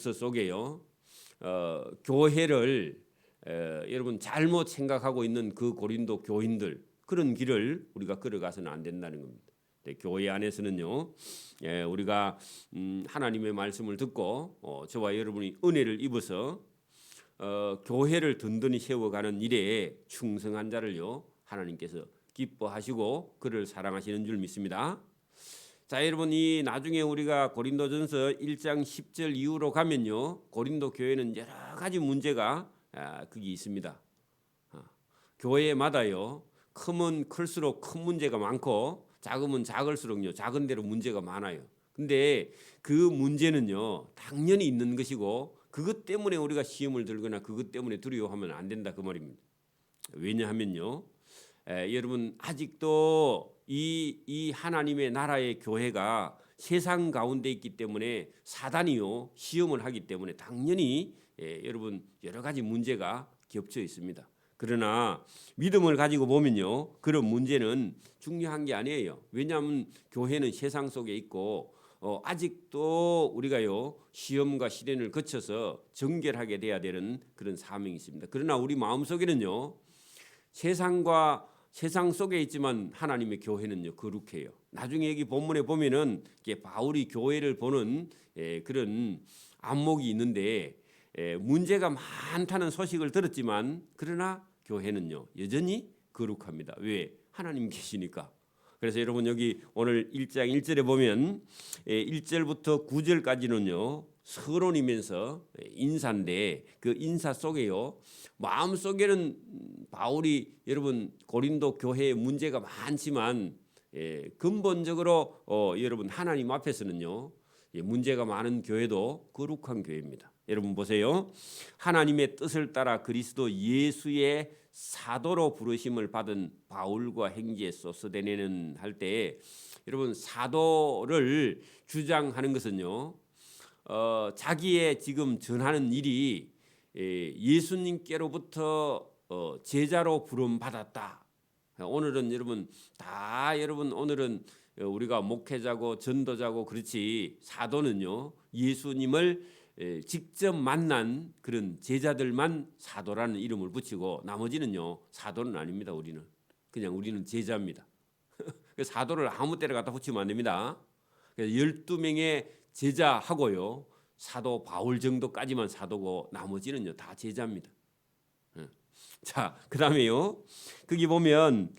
속에요. 교회를 여러분 잘못 생각하고 있는 그 고린도 교인들 그런 길을 우리가 걸어가서는 안 된다는 겁니다. 교회 안에서는요, 우리가 하나님의 말씀을 듣고 저와 여러분이 은혜를 입어서 교회를 든든히 세워가는 일에 충성한 자를요 하나님께서 기뻐하시고 그를 사랑하시는 줄 믿습니다. 자, 여러분, 이 나중에 우리가 고린도전서 1장 10절 이후로 가면요 고린도 교회는 여러 가지 문제가 거기 있습니다. 교회마다요 크면 클수록 큰 문제가 많고 작으면 작을수록요 작은 대로 문제가 많아요. 근데 그 문제는요 당연히 있는 것이고 그것 때문에 우리가 시험을 들거나 그것 때문에 두려워하면 안 된다 그 말입니다. 왜냐하면요 여러분 아직도 이 하나님의 나라의 교회가 세상 가운데 있기 때문에 사단이요 시험을 하기 때문에 당연히 여러분 여러 가지 문제가 겹쳐 있습니다. 그러나 믿음을 가지고 보면요 그런 문제는 중요한 게 아니에요. 왜냐하면 교회는 세상 속에 있고 아직도 우리가요 시험과 시련을 거쳐서 정결하게 돼야 되는 그런 사명이 있습니다. 그러나 우리 마음속에는요 세상 속에 있지만 하나님의 교회는요 거룩해요. 나중에 여기 본문에 보면은 바울이 교회를 보는 그런 안목이 있는데 문제가 많다는 소식을 들었지만 그러나 교회는요 여전히 거룩합니다. 왜? 하나님 계시니까. 그래서 여러분 여기 오늘 1장 1절에 보면 1절부터 9절까지는요 서론이면서 인사인데 그 인사 속에요 마음속에는 바울이 여러분 고린도 교회에 문제가 많지만 근본적으로 여러분 하나님 앞에서는요 문제가 많은 교회도 거룩한 교회입니다. 여러분 보세요. 하나님의 뜻을 따라 그리스도 예수의 사도로 부르심을 받은 바울과 행지에 소스데네는 할 때 여러분 사도를 주장하는 것은요 자기의 지금 전하는 일이 예수님께로부터 제자로 부름 받았다. 오늘은 여러분 오늘은 우리가 목회자고 전도자고 그렇지 사도는요 예수님을 직접 만난 그런 제자들만 사도라는 이름을 붙이고 나머지는요 사도는 아닙니다. 우리는 제자입니다. 사도를 아무 때나 갖다 붙이면 안 됩니다. 그래서 12명의 제자하고요 사도 바울 정도까지만 사도고 나머지는요 다 제자입니다. 자, 그다음에요 거기 보면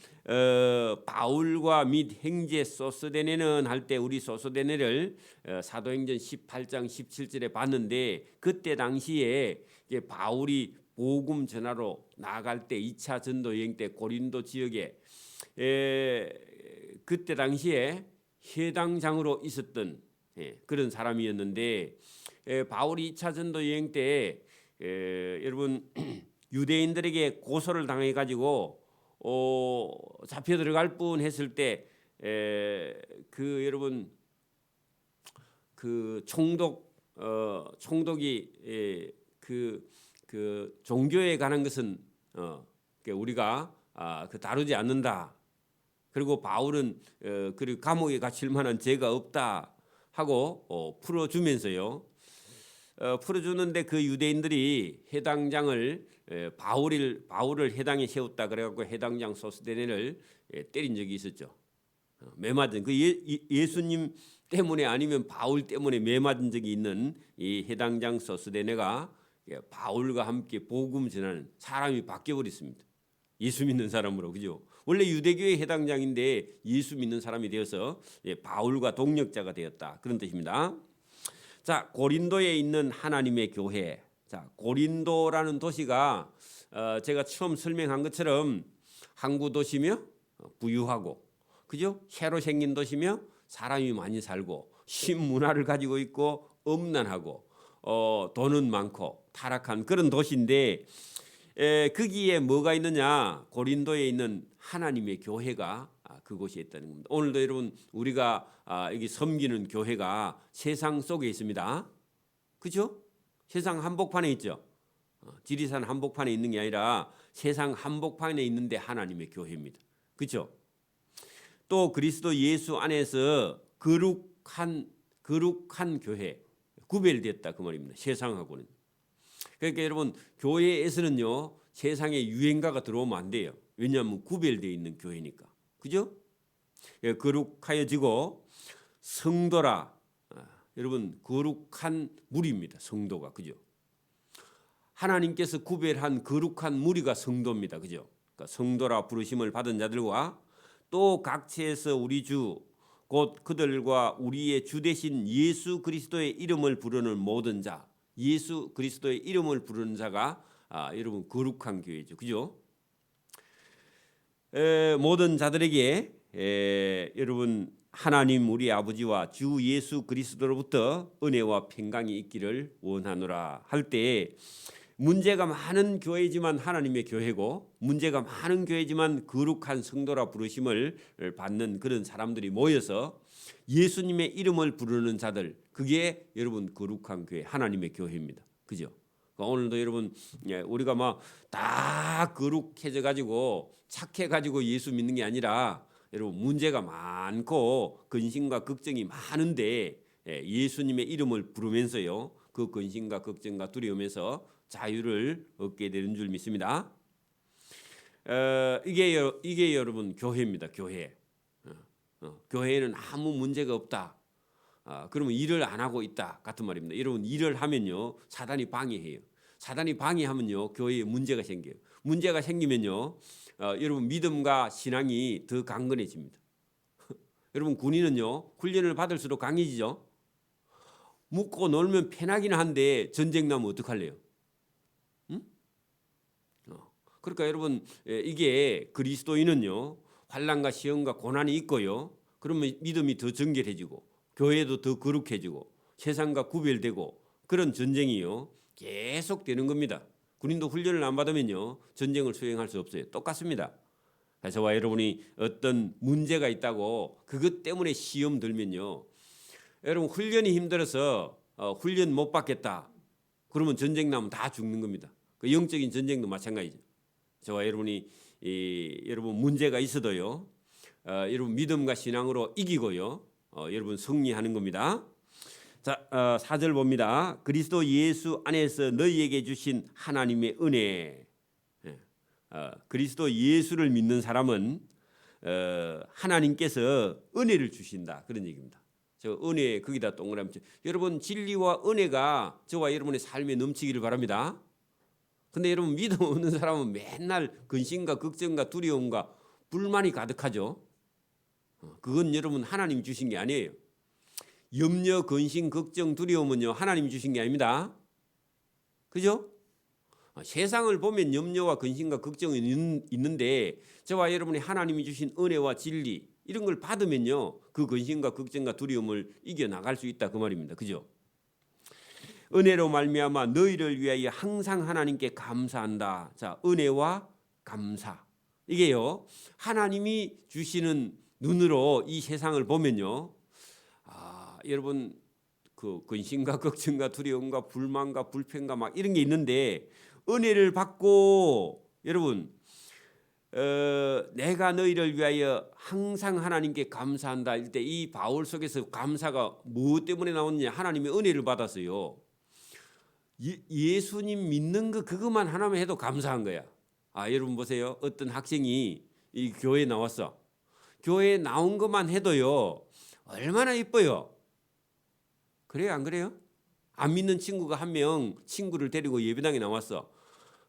바울과 및 행제 소스데네는 할 때 우리 소스데네를 사도행전 18장 17절에 봤는데 그때 당시에 바울이 복음 전하러 나갈 때 2차 전도 여행 때 고린도 지역에 그때 당시에 해당장으로 있었던 그런 사람이었는데 바울이 2차 전도 여행 때 여러분 유대인들에게 고소를 당해 가지고 잡혀 들어갈 뻔 했을 때 그 여러분 그 총독이 그 종교에 관한 것은 우리가 그 다루지 않는다. 그리고 바울은 그리고 감옥에 갇힐 만한 죄가 없다 하고 풀어주면서요. 풀어주는데 그 유대인들이 해당장을 바울을 해당에 세웠다 그래갖고 해당장 소스데네를 때린 적이 있었죠. 매맞은 그 예수님 때문에 아니면 바울 때문에 매맞은 적이 있는 이 해당장 소스데네가 바울과 함께 복음 전하는 사람이 바뀌어 버렸습니다. 예수 믿는 사람으로 그죠? 원래 유대교의 해당장인데 예수 믿는 사람이 되어서 바울과 동력자가 되었다 그런 뜻입니다. 자, 고린도에 있는 하나님의 교회. 자, 고린도라는 도시가 제가 처음 설명한 것처럼 항구 도시며 부유하고, 그죠? 새로 생긴 도시며 사람이 많이 살고 신문화를 가지고 있고 엄난하고 돈은 많고 타락한 그런 도시인데 거기에 뭐가 있느냐? 고린도에 있는 하나님의 교회가 그곳에 있다는 겁니다. 오늘도 여러분 우리가 여기 섬기는 교회가 세상 속에 있습니다. 그렇죠? 세상 한복판에 있죠. 지리산 한복판에 있는 게 아니라 세상 한복판에 있는데 하나님의 교회입니다. 그렇죠? 또 그리스도 예수 안에서 거룩한 교회, 구별됐다 그 말입니다. 세상하고는. 그러니까 여러분 교회에서는요 세상에 유행가가 들어오면 안 돼요. 왜냐하면 구별되어 있는 교회니까. 그죠? 예, 거룩하여지고 성도라. 여러분 거룩한 무리입니다. 성도가. 그죠? 하나님께서 구별한 거룩한 무리가 성도입니다. 그죠? 그러니까 성도라 부르심을 받은 자들과 또 각처에서 우리 주 곧 그들과 우리의 주 되신 예수 그리스도의 이름을 부르는 모든 자, 예수 그리스도의 이름을 부르는 자가 여러분 거룩한 교회죠. 그죠? 모든 자들에게 여러분 하나님 우리 아버지와 주 예수 그리스도로부터 은혜와 평강이 있기를 원하노라 할 때 문제가 많은 교회지만 하나님의 교회고 문제가 많은 교회지만 거룩한 성도라 부르심을 받는 그런 사람들이 모여서 예수님의 이름을 부르는 자들, 그게 여러분 거룩한 교회, 하나님의 교회입니다. 그죠? 오늘도 여러분 우리가 막 다 거룩해져 가지고 착해 가지고 예수 믿는 게 아니라 여러분 문제가 많고 근심과 걱정이 많은데 예수님의 이름을 부르면서요 그 근심과 걱정과 두려움에서 자유를 얻게 되는 줄 믿습니다. 이게 여러분 교회입니다. 교회. 교회에는 아무 문제가 없다. 그러면 일을 안 하고 있다 같은 말입니다. 여러분 일을 하면요 사단이 방해해요. 사단이 방해하면요 교회에 문제가 생겨요. 문제가 생기면요 여러분 믿음과 신앙이 더 강건해집니다. 여러분 군인은요 훈련을 받을수록 강해지죠. 묵고 놀면 편하긴 한데 전쟁 나면 어떡할래요? 그러니까 여러분 이게 그리스도인은요 환난과 시험과 고난이 있고요. 그러면 믿음이 더 정결해지고 교회도 더 거룩해지고 세상과 구별되고 그런 전쟁이요 계속 되는 겁니다. 군인도 훈련을 안 받으면요 전쟁을 수행할 수 없어요. 똑같습니다. 저와 여러분이 어떤 문제가 있다고 그것 때문에 시험 들면요 여러분 훈련이 힘들어서 훈련 못 받겠다 그러면 전쟁 나면 다 죽는 겁니다. 그 영적인 전쟁도 마찬가지죠. 저와 여러분이 여러분 문제가 있어도요 여러분 믿음과 신앙으로 이기고요 여러분 승리하는 겁니다. 자 4절 봅니다. 그리스도 예수 안에서 너희에게 주신 하나님의 은혜. 그리스도 예수를 믿는 사람은 하나님께서 은혜를 주신다 그런 얘기입니다. 저 은혜 거기다 동그라미 여러분 진리와 은혜가 저와 여러분의 삶에 넘치기를 바랍니다. 근데 여러분 믿음 없는 사람은 맨날 근심과 걱정과 두려움과 불만이 가득하죠. 그건 여러분 하나님 주신 게 아니에요. 염려, 근심, 걱정, 두려움은요 하나님 주신 게 아닙니다. 그죠? 세상을 보면 염려와 근심과 걱정이 있는데 저와 여러분이 하나님이 주신 은혜와 진리 이런 걸 받으면요 그 근심과 걱정과 두려움을 이겨나갈 수 있다 그 말입니다. 그죠? 은혜로 말미암아 너희를 위하여 항상 하나님께 감사한다. 자, 은혜와 감사. 이게요. 하나님이 주시는 눈으로 이 세상을 보면요. 여러분 그 근심과 걱정과 두려움과 불만과 불평과 막 이런 게 있는데 은혜를 받고 여러분 내가 너희를 위하여 항상 하나님께 감사한다. 할 때 이 바울 속에서 감사가 무엇 때문에 나오느냐? 하나님의 은혜를 받았어요. 예수님 믿는 거 그것만 하나만 해도 감사한 거야. 여러분 보세요. 어떤 학생이 이 교회에 나왔어. 교회에 나온 것만 해도요. 얼마나 이뻐요. 그래요, 안 그래요? 안 믿는 친구가 한 명 친구를 데리고 예배당에 나왔어.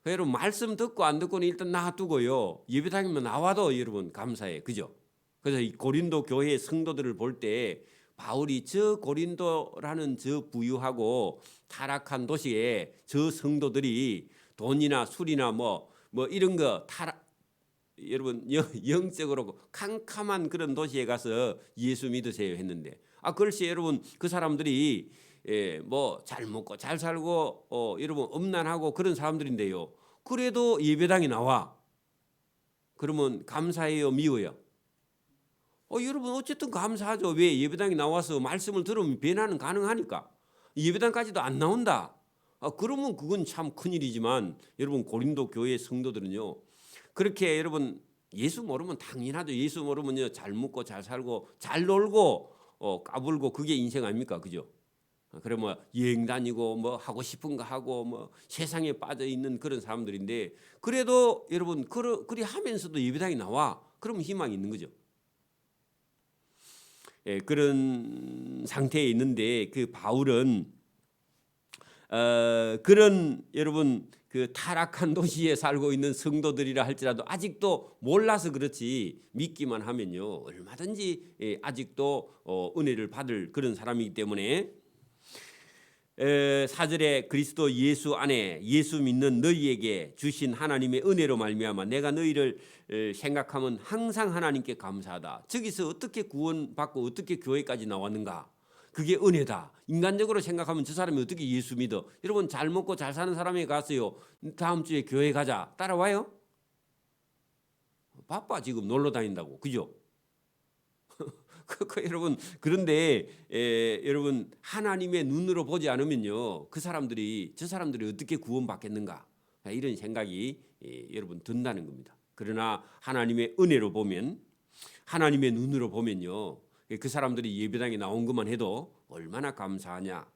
여러분 말씀 듣고 안 듣고는 일단 놔두고요. 예배당에만 나와도 여러분 감사해. 그죠? 그래서 이 고린도 교회의 성도들을 볼 때 바울이 저 고린도라는 저 부유하고 타락한 도시에 저 성도들이 돈이나 술이나 뭐 이런 거 여러분 영적으로 캄캄한 그런 도시에 가서 예수 믿으세요 했는데 글쎄 여러분 그 사람들이 뭐 잘 먹고 잘 살고 여러분 엄난하고 그런 사람들인데요. 그래도 예배당에 나와. 그러면 감사해요, 미워요? 여러분 어쨌든 감사하죠. 왜? 예배당에 나와서 말씀을 들으면 변화는 가능하니까. 예배당까지도 안 나온다. 그러면 그건 참 큰일이지만 여러분 고린도 교회 성도들은요. 그렇게 여러분 예수 모르면 당연하죠. 예수 모르면요 잘 먹고 잘 살고 잘 놀고 까불고 그게 인생 아닙니까? 그죠? 그래 뭐 여행 다니고 뭐 하고 싶은 거 하고 뭐 세상에 빠져 있는 그런 사람들인데 그래도 여러분 그리 하면서도 예배당에 나와. 그러면 희망이 있는 거죠. 예, 그런 상태에 있는데 그 바울은 그런 여러분 그 타락한 도시에 살고 있는 성도들이라 할지라도 아직도 몰라서 그렇지 믿기만 하면요 얼마든지 아직도 은혜를 받을 그런 사람이기 때문에 4절에 그리스도 예수 안에 예수 믿는 너희에게 주신 하나님의 은혜로 말미암아 내가 너희를 생각하면 항상 하나님께 감사하다. 저기서 어떻게 구원받고 어떻게 교회까지 나왔는가? 그게 은혜다. 인간적으로 생각하면 저 사람이 어떻게 예수 믿어? 여러분 잘 먹고 잘 사는 사람에게 갔어요. 다음 주에 교회 가자. 따라와요? 바빠 지금 놀러 다닌다고. 그죠? 여러분 그런데 여러분 하나님의 눈으로 보지 않으면요 그 사람들이 저 사람들이 어떻게 구원받겠는가 이런 생각이 여러분 든다는 겁니다. 그러나 하나님의 은혜로 보면 하나님의 눈으로 보면요 그 사람들이 예배당에 나온 것만 해도 얼마나 감사하냐.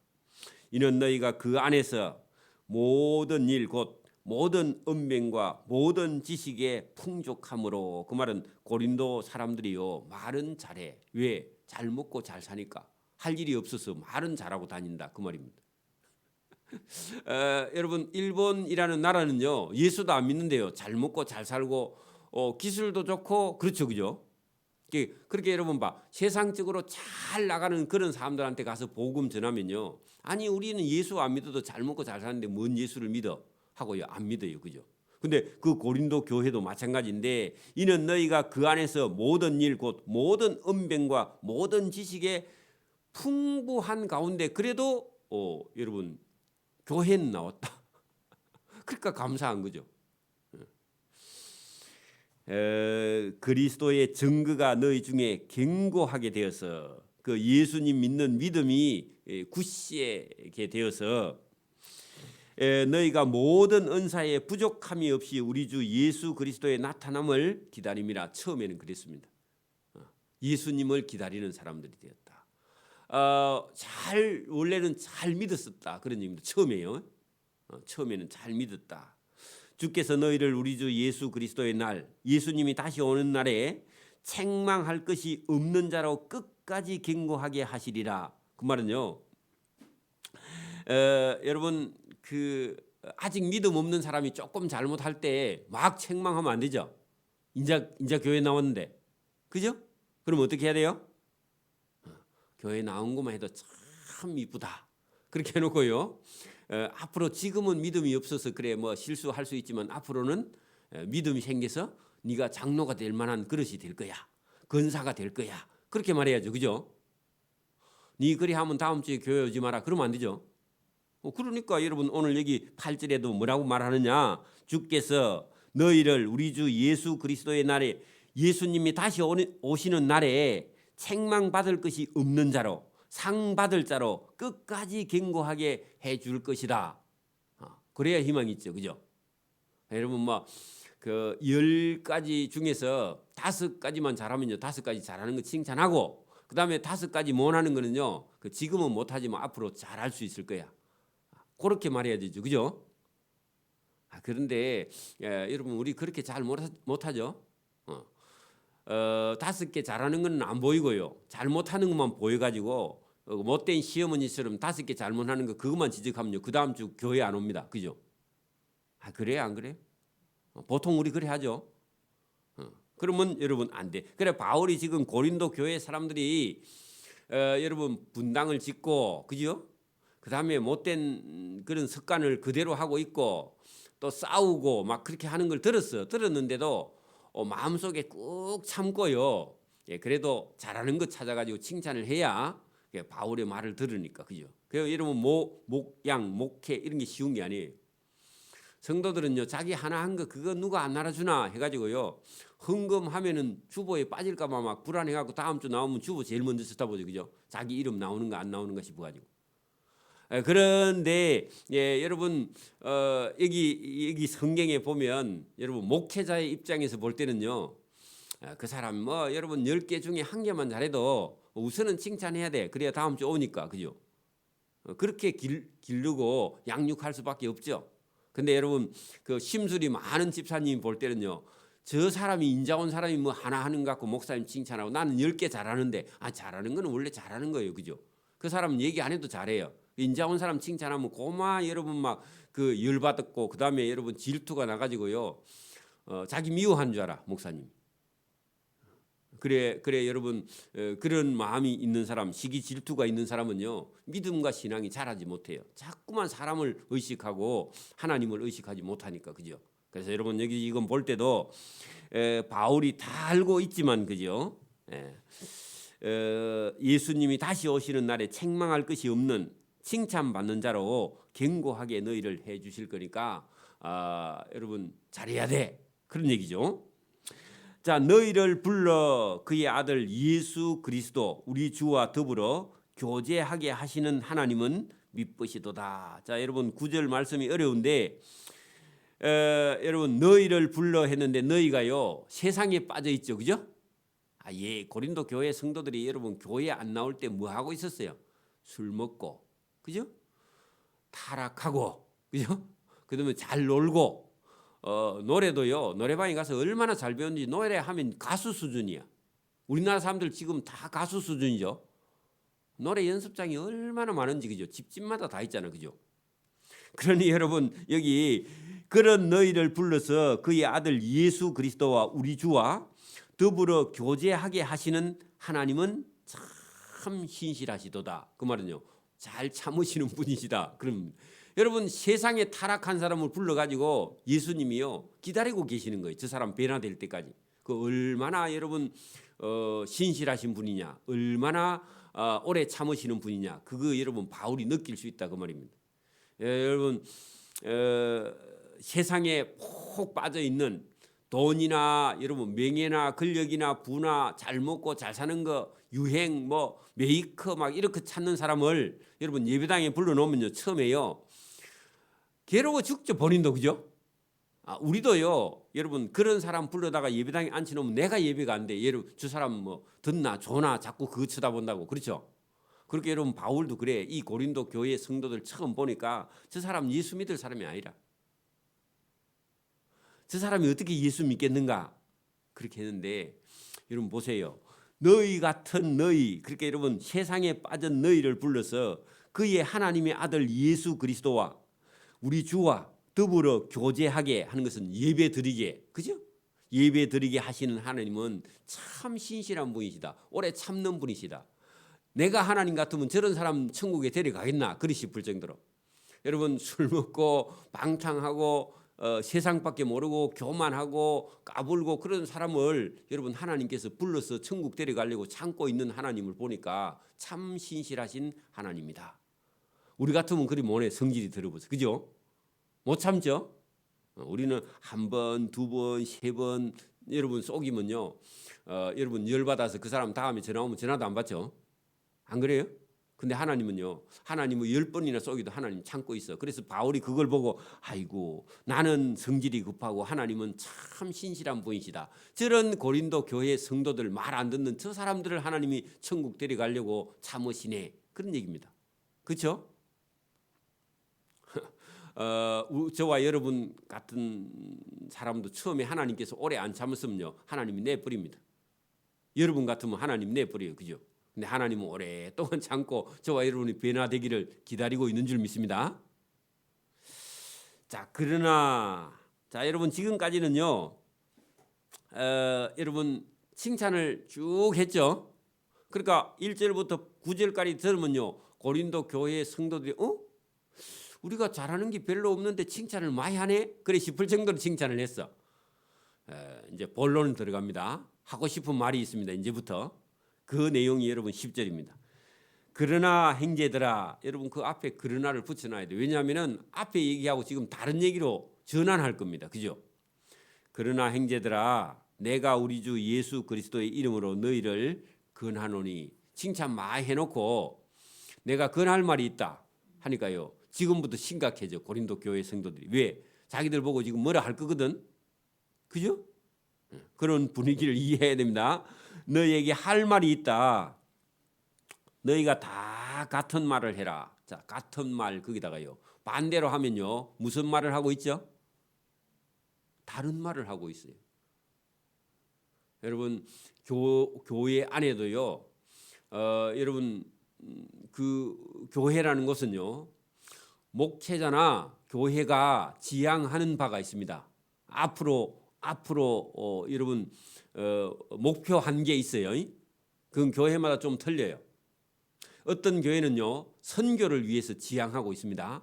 이는 너희가 그 안에서 모든 일 곧 모든 은명과 모든 지식의 풍족함으로 그 말은 고린도 사람들이요 말은 잘해. 왜? 잘 먹고 잘 사니까. 할 일이 없어서 말은 잘하고 다닌다 그 말입니다. 여러분 일본이라는 나라는요 예수도 안 믿는데요 잘 먹고 잘 살고 기술도 좋고 그렇죠 그죠? 그렇게 여러분 봐 세상적으로 잘 나가는 그런 사람들한테 가서 복음 전하면요 아니 우리는 예수 안 믿어도 잘 먹고 잘 사는데 뭔 예수를 믿어 하고요 안 믿어요 그죠? 근데 그 고린도 교회도 마찬가지인데 이는 너희가 그 안에서 모든 일 곧 모든 은병과 모든 지식의 풍부한 가운데 그래도 여러분 교회는 나왔다. 그러니까 감사한 거죠. 그리스도의 증거가 너희 중에 견고하게 되어서 그 예수님 믿는 믿음이 굳세게 되어서 너희가 모든 은사에 부족함이 없이 우리 주 예수 그리스도의 나타남을 기다림이라. 처음에는 그랬습니다. 예수님을 기다리는 사람들이 되었다. 원래는 잘 믿었었다 그런 얘기입니다. 처음에요. 처음에는 잘 믿었다. 주께서 너희를 우리 주 예수 그리스도의 날 예수님이 다시 오는 날에 책망할 것이 없는 자로 끝까지 견고하게 하시리라. 그 말은요. 여러분 그 아직 믿음 없는 사람이 조금 잘못할 때 막 책망하면 안 되죠. 인자 교회 나왔는데 그죠? 그럼 어떻게 해야 돼요? 교회 나온 것만 해도 참 이쁘다. 그렇게 해놓고요. 앞으로 지금은 믿음이 없어서 그래 뭐 실수할 수 있지만 앞으로는 믿음이 생겨서 네가 장로가 될 만한 그릇이 될 거야. 권사가 될 거야. 그렇게 말해야죠. 그죠? 네 그리 하면 다음 주에 교회 오지 마라. 그러면 안 되죠. 그러니까 여러분 오늘 여기 8절에도 뭐라고 말하느냐. 주께서 너희를 우리 주 예수 그리스도의 날에 예수님이 다시 오시는 날에 책망받을 것이 없는 자로 상 받을 자로 끝까지 견고하게 해줄 것이다. 그래야 희망이 있죠, 그죠? 여러분 그 10가지 중에서 5가지만 잘하면요, 5가지 잘하는 거 칭찬하고 그 다음에 5가지 못하는 거는요, 그 지금은 못하지만 앞으로 잘할 수 있을 거야. 그렇게 말해야 되죠, 그죠? 그런데 여러분 우리 그렇게 잘 못하죠. 5개 잘하는 건 안 보이고요. 잘못하는 것만 보여가지고 못된 시어머니처럼 5개 잘못하는 거 그것만 지적하면요. 그 다음 주 교회 안 옵니다. 그죠? 그래요? 안 그래요? 보통 우리 그래 하죠. 그러면 여러분 안 돼. 그래 바울이 지금 고린도 교회 사람들이 여러분 분당을 짓고 그죠? 그 다음에 못된 그런 습관을 그대로 하고 있고 또 싸우고 막 그렇게 하는 걸 들었는데도 마음속에 꾹 참고요. 그래도 잘하는 것 찾아가지고 칭찬을 해야 바울의 말을 들으니까 그죠. 그래서 여러분 목양 목회 이런 게 쉬운 게 아니에요. 성도들은요 자기 하나 한 거 그거 누가 안 알아주나 해가지고요 헌금하면은 주보에 빠질까봐 막 불안해갖고 다음 주 나오면 주보 제일 먼저 쳐다보죠 그죠. 자기 이름 나오는 거 안 나오는 거 싶어가지고. 그런데 여러분 여기 성경에 보면 여러분 목회자의 입장에서 볼 때는요 그 사람 여러분 10개 중에 1개만 잘해도 우선은 칭찬해야 돼. 그래야 다음 주 오니까 그죠. 그렇게 기르고 양육할 수밖에 없죠. 근데 여러분 그 심술이 많은 집사님이 볼 때는요, 저 사람이 인자 온 사람이 뭐 하나 하는 것 같고 목사님 칭찬하고 나는 10개 잘하는데, 잘하는 거는 원래 잘하는 거예요, 그죠? 그 사람은 얘기 안 해도 잘해요. 인자 온 사람 칭찬하면 고마 여러분 막 그 열받았고, 그 다음에 여러분 질투가 나가지고요, 자기 미워한 줄 알아 목사님. 그래 여러분, 그런 마음이 있는 사람, 시기 질투가 있는 사람은요, 믿음과 신앙이 자라지 못해요. 자꾸만 사람을 의식하고 하나님을 의식하지 못하니까, 그죠? 그래서 여러분 여기 이건 볼 때도 바울이 다 알고 있지만, 그죠? 예수님이 다시 오시는 날에 책망할 것이 없는 칭찬받는 자로 견고하게 너희를 해 주실 거니까 여러분 잘해야 돼, 그런 얘기죠. 자, 너희를 불러 그의 아들 예수 그리스도 우리 주와 더불어 교제하게 하시는 하나님은 미쁘시도다. 자, 여러분 9절 말씀이 어려운데, 여러분 너희를 불러 했는데 너희가요 세상에 빠져 있죠, 그죠? 고린도 교회 성도들이 여러분 교회 안 나올 때 뭐 하고 있었어요? 술 먹고, 그죠? 타락하고, 그죠? 그다음에 잘 놀고, 노래도요, 노래방에 가서 얼마나 잘 배웠는지, 노래하면 가수 수준이야. 우리나라 사람들 지금 다 가수 수준이죠. 노래 연습장이 얼마나 많은지, 그죠? 집집마다 다 있잖아, 그죠? 그러니 여러분 여기 그런 너희를 불러서 그의 아들 예수 그리스도와 우리 주와 더불어 교제하게 하시는 하나님은 참 신실하시도다. 그 말은요, 잘 참으시는 분이시다. 그럼 여러분 세상에 타락한 사람을 불러가지고 예수님이요 기다리고 계시는 거예요. 저 사람 변화될 때까지. 그 얼마나 여러분 신실하신 분이냐, 얼마나 오래 참으시는 분이냐, 그거 여러분 바울이 느낄 수 있다, 그 말입니다. 여러분 세상에 푹 빠져 있는 돈이나 여러분 명예나 권력이나 부나 잘 먹고 잘 사는 거, 유행, 뭐 메이커 막 이렇게 찾는 사람을 여러분 예배당에 불러놓으면요, 처음에요 괴로워 죽죠, 본인도, 그죠? 우리도요 여러분 그런 사람 불러다가 예배당에 앉혀놓으면 내가 예배가 안 돼. 여러분 저 사람 뭐 듣나 좋나 자꾸 그거 쳐다본다고, 그렇죠? 그렇게 여러분 바울도 그래. 이 고린도 교회 성도들 처음 보니까 저 사람 예수 믿을 사람이 아니라, 저 사람이 어떻게 예수 믿겠는가, 그렇게 했는데, 여러분 보세요. 너희 같은 너희, 그렇게 여러분 세상에 빠진 너희를 불러서 그의 하나님의 아들 예수 그리스도와 우리 주와 더불어 교제하게 하는 것은 예배 드리게, 그죠? 예배 드리게 하시는 하나님은 참 신실한 분이시다. 오래 참는 분이시다. 내가 하나님 같으면 저런 사람 천국에 데려가겠나, 그리 싶을 정도로. 여러분 술 먹고 방탕하고 세상밖에 모르고 교만하고 까불고 그런 사람을 여러분 하나님께서 불러서 천국 데려가려고 참고 있는 하나님을 보니까 참 신실하신 하나님이다. 우리 같으면 그리 못해. 성질이 들어보세요, 그죠? 못 참죠. 우리는 한 번, 두 번, 세 번 여러분 속이면요, 여러분 열받아서 그 사람 다음에 전화 오면 전화도 안 받죠. 안 그래요? 근데 하나님은요, 하나님은 10번이나 속이도 하나님 참고 있어. 그래서 바울이 그걸 보고 아이고 나는 성질이 급하고 하나님은 참 신실한 분이시다. 저런 고린도 교회 성도들 말 안 듣는 저 사람들을 하나님이 천국 데려가려고 참으시네, 그런 얘기입니다. 그렇죠? 저와 여러분 같은 사람도 처음에 하나님께서 오래 안 참았으면요 하나님이 내버립니다. 여러분 같으면 하나님 내버려요, 그죠? 근데 하나님은 오랫동안 참고 저와 여러분이 변화되기를 기다리고 있는 줄 믿습니다. 자, 그러나 자 여러분 지금까지는요 여러분 칭찬을 쭉 했죠. 그러니까 1절부터 9절까지 들으면요 고린도 교회 성도들이 우리가 잘하는 게 별로 없는데 칭찬을 많이 하네, 그래 싶을 정도로 칭찬을 했어. 이제 본론 들어갑니다. 하고 싶은 말이 있습니다. 이제부터 그 내용이 여러분 10절입니다. 그러나 형제들아, 여러분 그 앞에 그러나를 붙여놔야 돼요. 왜냐하면 앞에 얘기하고 지금 다른 얘기로 전환할 겁니다, 그죠? 그러나 형제들아, 내가 우리 주 예수 그리스도의 이름으로 너희를 건하노니, 칭찬 많이 해놓고 내가 건할 말이 있다 하니까요 지금부터 심각해져. 고린도 교회 성도들이 왜? 자기들 보고 지금 뭐라 할 거거든, 그죠? 그런 분위기를 이해해야 됩니다. 너희에게 할 말이 있다. 너희가 다 같은 말을 해라. 자, 같은 말 거기다가요. 반대로 하면요. 무슨 말을 하고 있죠? 다른 말을 하고 있어요. 여러분 교회 안에도요. 여러분 그 교회라는 것은요. 목회자나 교회가 지향하는 바가 있습니다. 앞으로 여러분 목표한 게 있어요. 그건 교회마다 좀 틀려요. 어떤 교회는요. 선교를 위해서 지향하고 있습니다.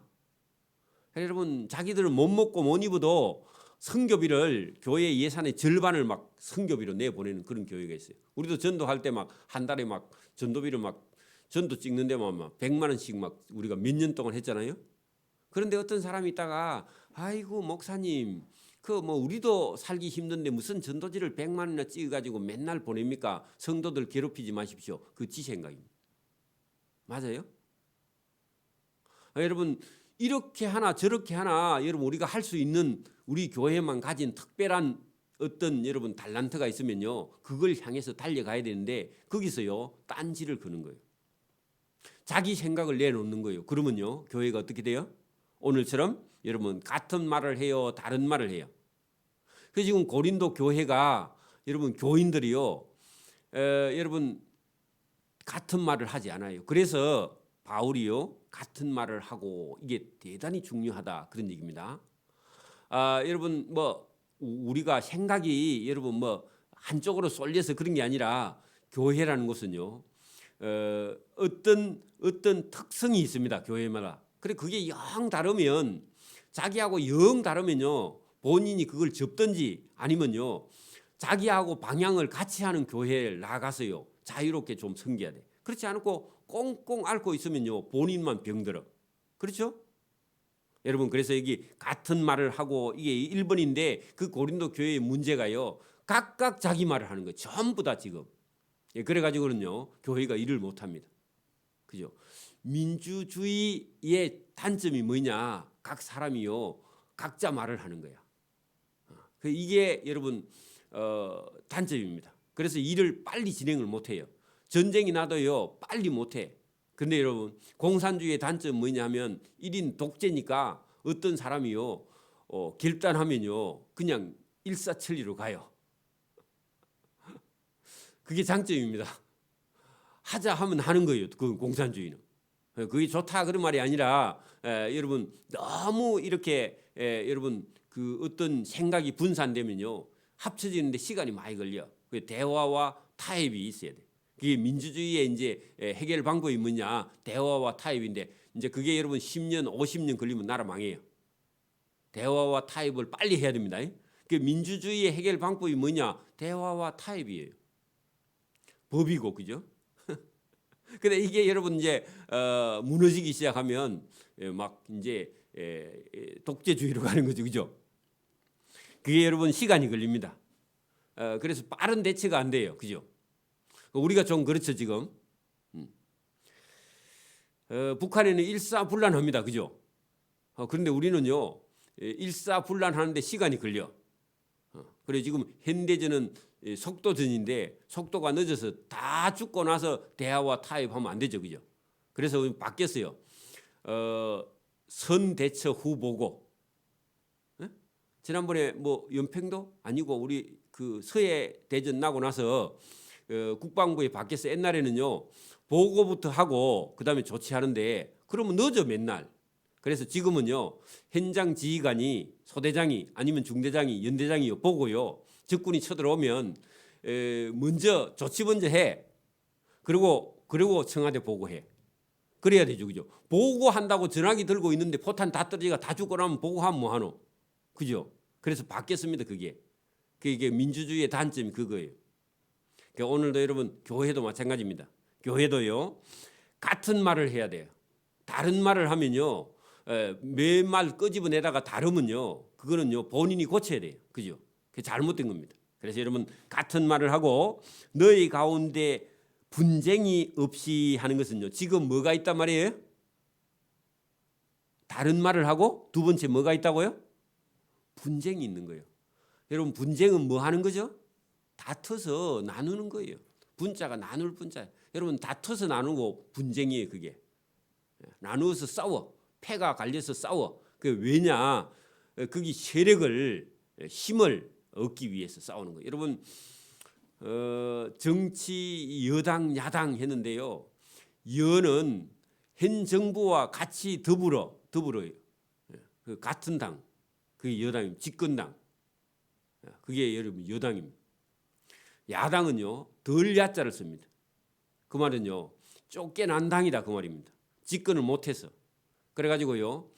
여러분 자기들은 못 먹고 못 입어도 선교비를 교회 예산의 절반을 막 선교비로 내보내는 그런 교회가 있어요. 우리도 전도할 때 막 한 달에 막 전도비를 막 전도 찍는 데만 막 100만 원씩 막 우리가 몇 년 동안 했잖아요. 그런데 어떤 사람이 있다가 아이고 목사님 그 뭐 우리도 살기 힘든데 무슨 전도지를 100만 원이나 찍어 가지고 맨날 보냅니까? 성도들 괴롭히지 마십시오. 그 지 생각입니다. 맞아요? 여러분 이렇게 하나 저렇게 하나 여러분 우리가 할 수 있는 우리 교회만 가진 특별한 어떤 여러분 달란트가 있으면요. 그걸 향해서 달려가야 되는데 거기서요. 딴지를 거는 거예요. 자기 생각을 내놓는 거예요. 그러면요. 교회가 어떻게 돼요? 오늘처럼 여러분 같은 말을 해요. 다른 말을 해요. 그래서 지금 고린도 교회가 여러분 교인들이요. 여러분 같은 말을 하지 않아요. 그래서 바울이요. 같은 말을 하고 이게 대단히 중요하다 그런 얘기입니다. 여러분 뭐 우리가 생각이 여러분 뭐 한쪽으로 쏠려서 그런 게 아니라 교회라는 것은요. 어떤 특성이 있습니다. 교회마다. 그래 그게 영 다르면 자기하고 영 다르면요. 본인이 그걸 접든지 아니면요. 자기하고 방향을 같이 하는 교회에 나가서요. 자유롭게 좀 섬겨야 돼. 그렇지 않고 꽁꽁 앓고 있으면요. 본인만 병들어. 그렇죠? 여러분 그래서 여기 같은 말을 하고 이게 1번인데 그 고린도 교회의 문제가요. 각각 자기 말을 하는 거예요. 전부 다 지금. 그래가지고는요. 교회가 일을 못합니다. 그죠? 민주주의의 단점이 뭐냐? 각 사람이요. 각자 말을 하는 거야. 이게 여러분 단점입니다. 그래서 일을 빨리 진행을 못해요. 전쟁이 나도요. 빨리 못해. 근데 여러분 공산주의의 단점은 뭐냐면 1인 독재니까 어떤 사람이요. 결단하면요. 그냥 일사천리로 가요. 그게 장점입니다. 하자 하면 하는 거예요. 그 공산주의는. 그게 좋다 그런 말이 아니라 여러분 너무 이렇게 여러분 그 어떤 생각이 분산되면요. 합쳐지는데 시간이 많이 걸려. 그 대화와 타협이 있어야 돼. 그게 민주주의의 이제 해결 방법이 뭐냐? 대화와 타협인데 이제 그게 여러분 10년, 50년 걸리면 나라 망해요. 대화와 타협을 빨리 해야 됩니다. 그 민주주의의 해결 방법이 뭐냐? 대화와 타협이에요. 법이고 그죠? 근데 이게 여러분 이제 무너지기 시작하면 막 이제 독재주의로 가는 거죠, 그죠? 그게 여러분 시간이 걸립니다. 그래서 빠른 대처가 안 돼요, 그죠? 우리가 좀 그렇죠 지금. 북한에는 일사불란합니다, 그죠? 그런데 우리는요 일사불란하는데 시간이 걸려. 그래 지금 현대전은 속도전인데 속도가 늦어서 다 죽고 나서 대화와 타협하면 안 되죠, 그죠? 그래서 바뀌었어요. 선대처 후보고. 지난번에 뭐 연평도 아니고 우리 그 서해 대전 나고 나서 국방부에 바뀌어서 옛날에는요 보고부터 하고 그다음에 조치하는데 그러면 늦어 맨날. 그래서 지금은요 현장 지휘관이 소대장이 아니면 중대장이 연대장이 보고요 적군이 쳐들어오면 먼저 조치 먼저 해. 그리고 청와대 보고해. 그래야 되죠, 그죠? 보고한다고 전화기 들고 있는데 포탄 다 떨어지가 다 죽고 나면 보고하면 뭐하노, 그죠? 그래서 바뀌었습니다, 그게. 그게 민주주의의 단점이 그거예요. 그러니까 오늘도 여러분 교회도 마찬가지입니다. 교회도요 같은 말을 해야 돼요. 다른 말을 하면요 매말 끄집어내다가 다르면요 그거는요 본인이 고쳐야 돼요, 그죠? 그게 잘못된 겁니다. 그래서 여러분 같은 말을 하고 너희 가운데 분쟁이 없이 하는 것은요 지금 뭐가 있단 말이에요? 다른 말을 하고 두 번째 뭐가 있다고요? 분쟁이 있는 거예요. 여러분 분쟁은 뭐 하는 거죠? 다퉈서 나누는 거예요. 분자가 나눌 분자. 여러분 다퉈서 나누고 분쟁이에요, 그게. 나누어서 싸워. 패가 갈려서 싸워. 그 왜냐? 거기 세력을 힘을 얻기 위해서 싸우는 거예요. 여러분 정치 여당 야당 했는데요. 여는 현 정부와 같이 더불어요. 그 같은 당, 그게 여당입니다. 집권당. 그게 여러분 여당입니다. 야당은요 덜 야자를 씁니다. 그 말은요 쫓겨난 당이다 그 말입니다. 집권을 못해서. 그래가지고요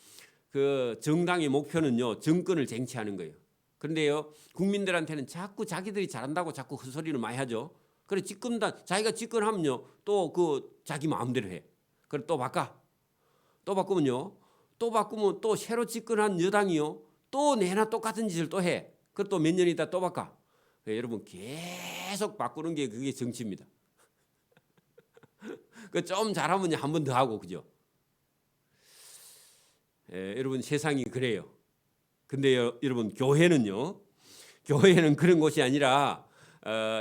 그 정당의 목표는요 정권을 쟁취하는 거예요. 그런데요 국민들한테는 자꾸 자기들이 잘한다고 자꾸 헛소리를 많이 하죠. 그래 집권당 자기가 집권하면요 또 그 자기 마음대로 해. 그래 또 바꾸면요 또 바꾸면 또 새로 집권한 여당이요 또 내나 똑같은 짓을 또 해. 그래 또 몇 년 있다 또 바꿔. 여러분 계속 바꾸는 게 그게 정치입니다. 그 좀 잘하면 한 번 더 하고 그죠? 여러분 세상이 그래요. 근데 여러분 교회는요. 교회는 그런 곳이 아니라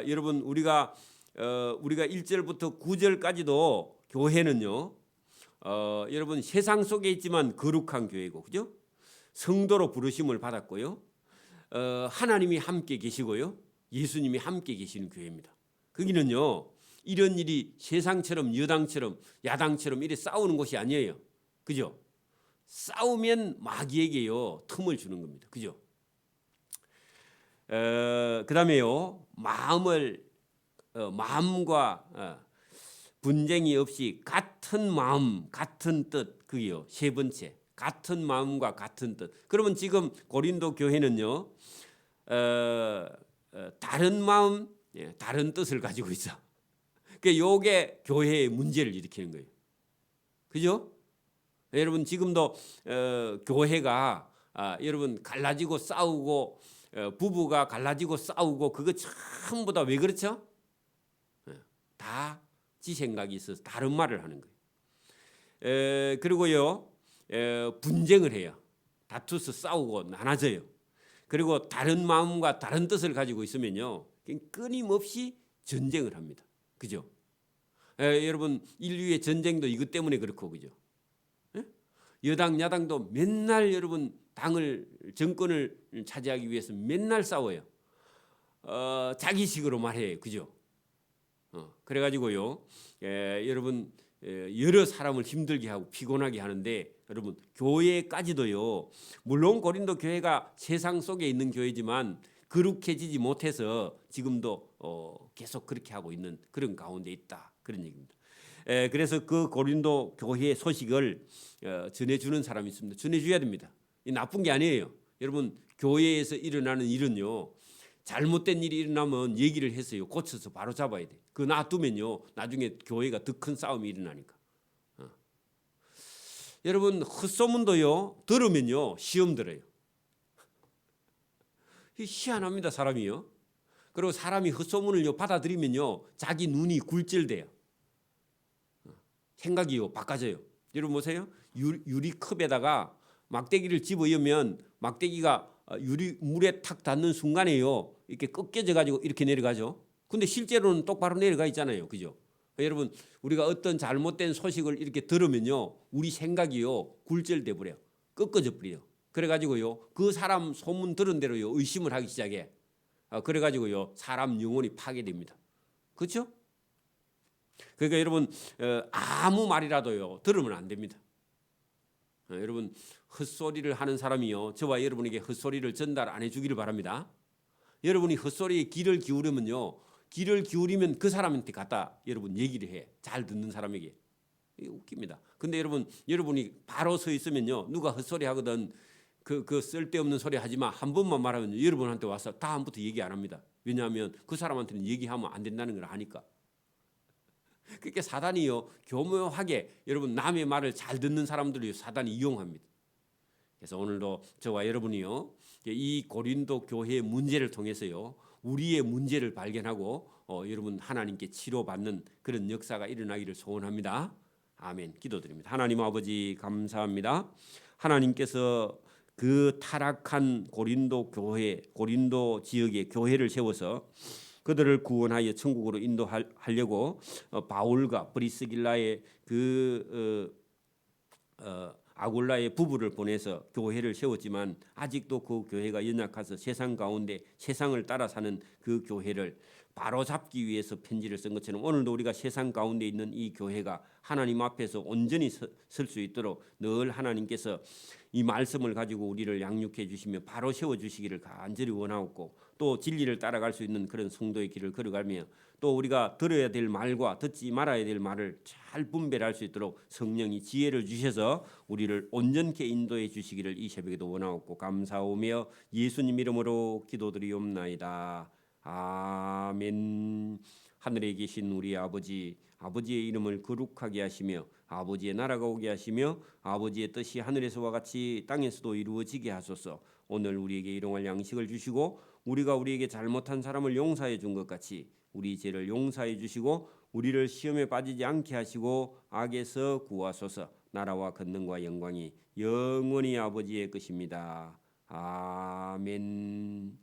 여러분 우리가 1절부터 9절까지도 교회는요. 여러분 세상 속에 있지만 거룩한 교회고 그죠? 성도로 부르심을 받았고요. 하나님이 함께 계시고요. 예수님이 함께 계시는 교회입니다. 거기는요. 이런 일이 세상처럼 여당처럼 야당처럼 이렇게 싸우는 곳이 아니에요. 그죠? 싸우면 마귀에게요 틈을 주는 겁니다. 그죠? 그다음에요 마음과 분쟁이 없이 같은 마음 같은 뜻 그게요 세 번째 같은 마음과 같은 뜻. 그러면 지금 고린도 교회는요 다른 마음 다른 뜻을 가지고 있어. 그러니까 요게 교회의 문제를 일으키는 거예요. 그죠? 여러분 지금도 교회가 여러분 갈라지고 싸우고 부부가 갈라지고 싸우고 그거 전부 다 왜 그렇죠? 다 지 생각이 있어서 다른 말을 하는 거예요. 그리고요 분쟁을 해요. 다투서 싸우고 나눠져요. 그리고 다른 마음과 다른 뜻을 가지고 있으면요 끊임없이 전쟁을 합니다. 그죠? 여러분 인류의 전쟁도 이것 때문에 그렇고 그죠? 여당 야당도 맨날 여러분 정권을 차지하기 위해서 맨날 싸워요. 자기식으로 말해요. 그죠? 그래가지고요 여러분 여러 사람을 힘들게 하고 피곤하게 하는데 여러분 교회까지도요 물론 고린도 교회가 세상 속에 있는 교회지만 거룩해지지 못해서 지금도 계속 그렇게 하고 있는 그런 가운데 있다 그런 얘기입니다. 그래서 그 고린도 교회의 소식을 전해주는 사람이 있습니다. 전해줘야 됩니다. 이 나쁜 게 아니에요. 여러분 교회에서 일어나는 일은요 잘못된 일이 일어나면 얘기를 해서요 고쳐서 바로 잡아야 돼. 그 놔두면요 나중에 교회가 더 큰 싸움이 일어나니까. 여러분 헛소문도요 들으면요 시험 들어요. 희한합니다 사람이요. 그리고 사람이 헛소문을요 받아들이면요 자기 눈이 굴절돼요. 생각이요 바꿔져요. 여러분 보세요. 유리컵에다가 막대기를 집어넣으면 막대기가 물에 탁 닿는 순간에요 이렇게 꺾여져 가지고 이렇게 내려가죠. 근데 실제로는 똑바로 내려가 있잖아요. 그죠? 여러분 우리가 어떤 잘못된 소식을 이렇게 들으면요 우리 생각이요 굴절돼 버려요. 꺾어져 버려요. 그래가지고요 그 사람 소문 들은 대로요 의심을 하기 시작해. 그래가지고요 사람 영혼이 파괴됩니다. 그렇죠? 그러니까 여러분 아무 말이라도요 들으면 안 됩니다. 여러분 헛소리를 하는 사람이요 저와 여러분에게 헛소리를 전달 안 해주기를 바랍니다. 여러분이 헛소리에 귀를 기울이면요 귀를 기울이면 그 사람한테 갖다 여러분 얘기를 해. 잘 듣는 사람에게. 이게 웃깁니다. 근데 여러분이 바로 서 있으면요 누가 헛소리 하거든 그 쓸데없는 소리 하지 마 한 번만 말하면 여러분한테 와서 다음부터 얘기 안 합니다. 왜냐하면 그 사람한테는 얘기하면 안 된다는 걸 아니까. 그러니까 사단이요 교묘하게 여러분 남의 말을 잘 듣는 사람들을 사단이 이용합니다. 그래서 오늘도 저와 여러분이요 이 고린도 교회의 문제를 통해서요 우리의 문제를 발견하고 여러분 하나님께 치료받는 그런 역사가 일어나기를 소원합니다. 아멘. 기도드립니다. 하나님 아버지 감사합니다. 하나님께서 그 타락한 고린도 교회, 고린도 지역의 교회를 세워서 그들을 구원하여 천국으로 인도하려고 바울과 브리스길라의 그 아굴라의 부부를 보내서 교회를 세웠지만 아직도 그 교회가 연약해서 세상 가운데 세상을 따라 사는 그 교회를 바로잡기 위해서 편지를 쓴 것처럼 오늘도 우리가 세상 가운데 있는 이 교회가 하나님 앞에서 온전히 설 수 있도록 늘 하나님께서 이 말씀을 가지고 우리를 양육해 주시며 바로 세워 주시기를 간절히 원하옵고, 또 진리를 따라갈 수 있는 그런 성도의 길을 걸어가며 또 우리가 들어야 될 말과 듣지 말아야 될 말을 잘 분별할 수 있도록 성령이 지혜를 주셔서 우리를 온전케 인도해 주시기를 이 새벽에도 원하옵고 감사하며 예수님 이름으로 기도드리옵나이다. 아멘. 하늘에 계신 우리 아버지, 아버지의 이름을 거룩하게 하시며 아버지의 나라가 오게 하시며 아버지의 뜻이 하늘에서와 같이 땅에서도 이루어지게 하소서. 오늘 우리에게 일용할 양식을 주시고 우리가 우리에게 잘못한 사람을 용서해 준 것 같이 우리 죄를 용서해 주시고 우리를 시험에 빠지지 않게 하시고 악에서 구하소서. 나라와 권능과 영광이 영원히 아버지의 것입니다. 아멘.